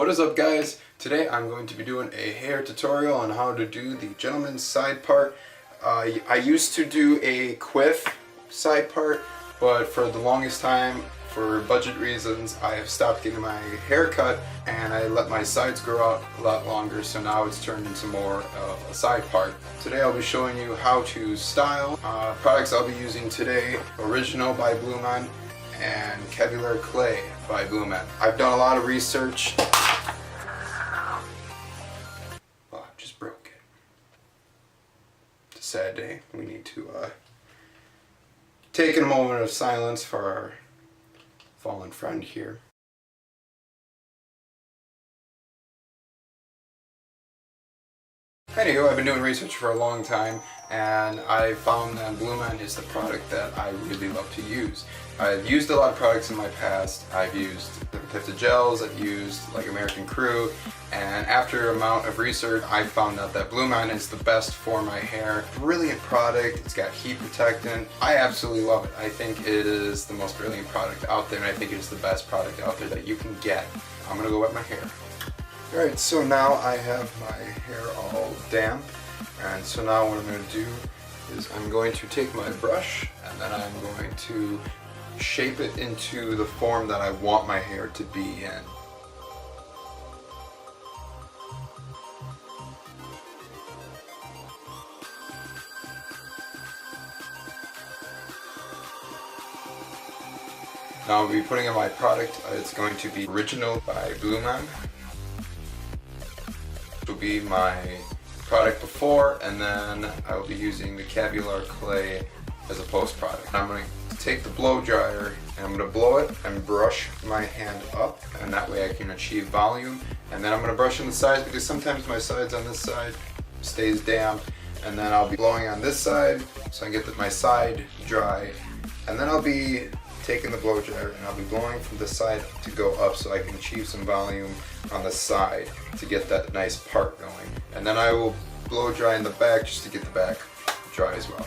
What is up, guys? Today I'm going to be doing a hair tutorial on how to do the gentleman's side part. I used to do a quiff side part, but for the longest time, for budget reasons, I have stopped getting my hair cut and I let my sides grow out a lot longer, so now it's turned into more of a side part. Today I'll be showing you how to style. Products I'll be using today: Original by Blumaan and Kevlar Clay by Blumaan. I've done a lot of research. Well, I just broke it. It's a sad day. We need to take a moment of silence for our fallen friend here. Anywho, I've been doing research for a long time and I found that Blumaan is the product that I really love to use. I've used a lot of products in my past. I've used different types of gels, I've used like American Crew, and after an amount of research I found out that Blumaan is the best for my hair. Brilliant product, it's got heat protectant. I absolutely love it. I think it is the most brilliant product out there, and I think it is the best product out there that you can get. I'm gonna go wet my hair. Alright, so now I have my hair all damp, and so now what I'm going to do is I'm going to take my brush and then I'm going to shape it into the form that I want my hair to be in. Now I'll be putting in my product. It's going to be Original by Blumaan. Will be my product before, and then I will be using the Kevlar Clay as a post product. I'm going to take the blow dryer and I'm going to blow it and brush my hand up, and that way I can achieve volume. And then I'm going to brush on the sides because sometimes my sides on this side stays damp, and then I'll be blowing on this side so I can get my side dry, and then I'll be taking the blow dryer and I'll be blowing from the side to go up so I can achieve some volume on the side to get that nice part going. And then I will blow dry in the back just to get the back dry as well.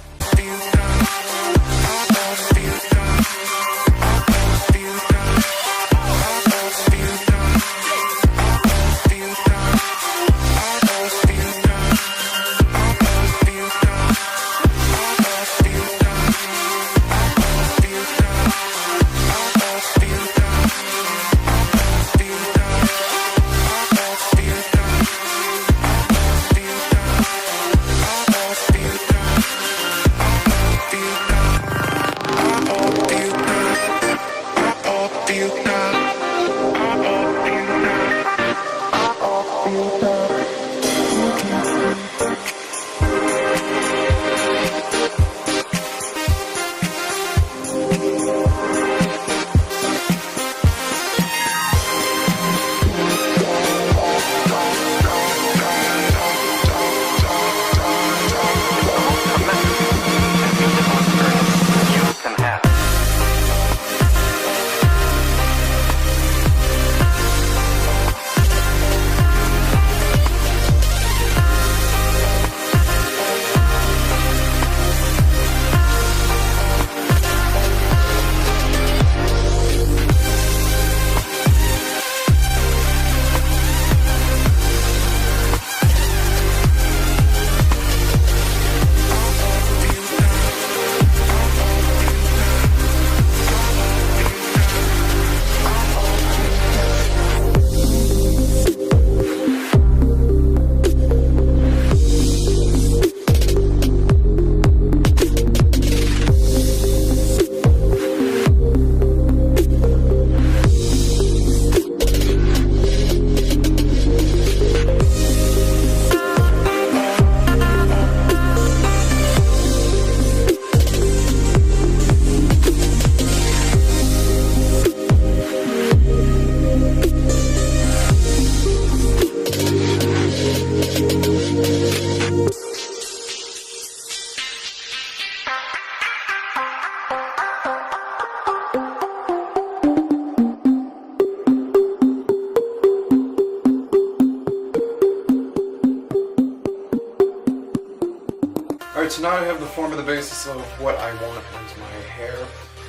Alright, so now I have the form of the basis of what I want as my hair.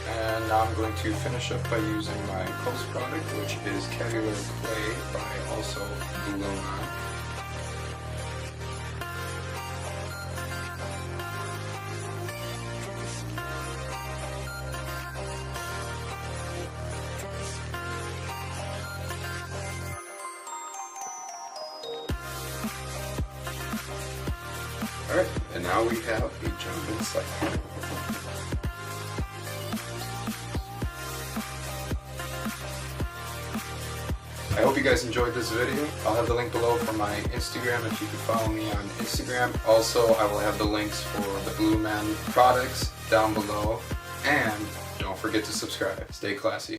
And now I'm going to finish up by using my post product, which is Cavular Clay by also Blumaan. Alright, and now we have a gentleman's site. I hope you guys enjoyed this video. I'll have the link below for my Instagram if you could follow me on Instagram. Also, I will have the links for the Blumaan products down below. And don't forget to subscribe. Stay classy.